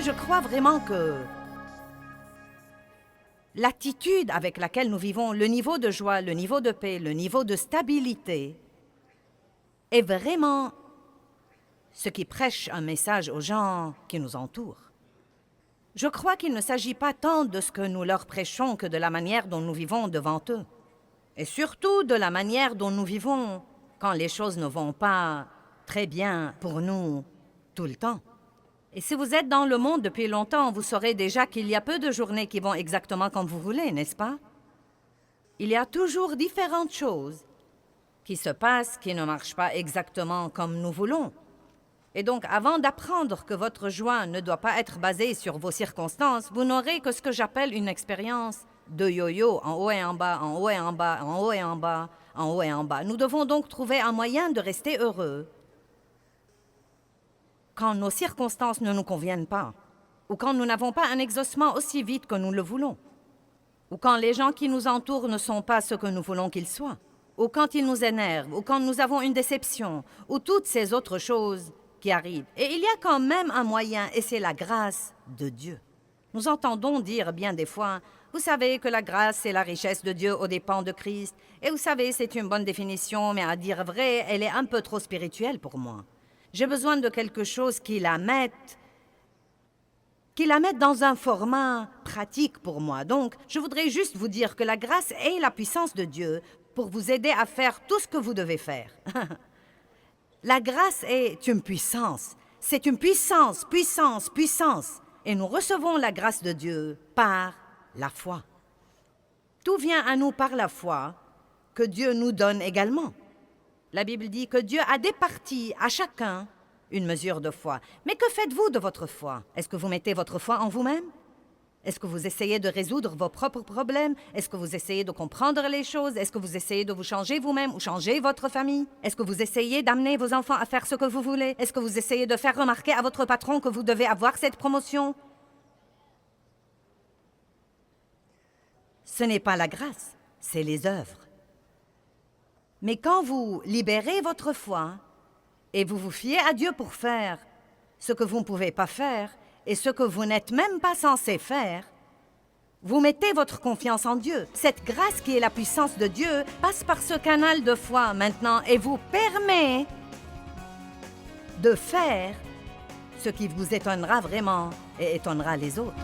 je crois vraiment que l'attitude avec laquelle nous vivons, le niveau de joie, le niveau de paix, le niveau de stabilité, est vraiment ce qui prêche un message aux gens qui nous entourent. Je crois qu'il ne s'agit pas tant de ce que nous leur prêchons que de la manière dont nous vivons devant eux. Et surtout de la manière dont nous vivons quand les choses ne vont pas très bien pour nous tout le temps. Et si vous êtes dans le monde depuis longtemps, vous saurez déjà qu'il y a peu de journées qui vont exactement comme vous voulez, n'est-ce pas? Il y a toujours différentes choses qui se passent qui ne marchent pas exactement comme nous voulons. Et donc, avant d'apprendre que votre joie ne doit pas être basée sur vos circonstances, vous n'aurez que ce que j'appelle une expérience de yo-yo, en haut et en bas, en haut et en bas, en haut et en bas, en haut et en bas. Nous devons donc trouver un moyen de rester heureux quand nos circonstances ne nous conviennent pas, ou quand nous n'avons pas un exaucement aussi vite que nous le voulons, ou quand les gens qui nous entourent ne sont pas ce que nous voulons qu'ils soient, ou quand ils nous énervent, ou quand nous avons une déception, ou toutes ces autres choses qui arrivent. Et il y a quand même un moyen, et c'est la grâce de Dieu. Nous entendons dire bien des fois, vous savez que la grâce, c'est la richesse de Dieu aux dépens de Christ. Et vous savez, c'est une bonne définition, mais à dire vrai, elle est un peu trop spirituelle pour moi. J'ai besoin de quelque chose qui la mette dans un format pratique pour moi. Donc, je voudrais juste vous dire que la grâce est la puissance de Dieu pour vous aider à faire tout ce que vous devez faire. La grâce est une puissance. C'est une puissance, puissance, puissance. Et nous recevons la grâce de Dieu par la foi. Tout vient à nous par la foi que Dieu nous donne également. La Bible dit que Dieu a départi à chacun une mesure de foi. Mais que faites-vous de votre foi? Est-ce que vous mettez votre foi en vous-même? Est-ce que vous essayez de résoudre vos propres problèmes? Est-ce que vous essayez de comprendre les choses? Est-ce que vous essayez de vous changer vous-même ou changer votre famille? Est-ce que vous essayez d'amener vos enfants à faire ce que vous voulez? Est-ce que vous essayez de faire remarquer à votre patron que vous devez avoir cette promotion? Ce n'est pas la grâce, c'est les œuvres. Mais quand vous libérez votre foi et vous vous fiez à Dieu pour faire ce que vous ne pouvez pas faire et ce que vous n'êtes même pas censé faire, vous mettez votre confiance en Dieu. Cette grâce qui est la puissance de Dieu passe par ce canal de foi maintenant et vous permet de faire ce qui vous étonnera vraiment et étonnera les autres.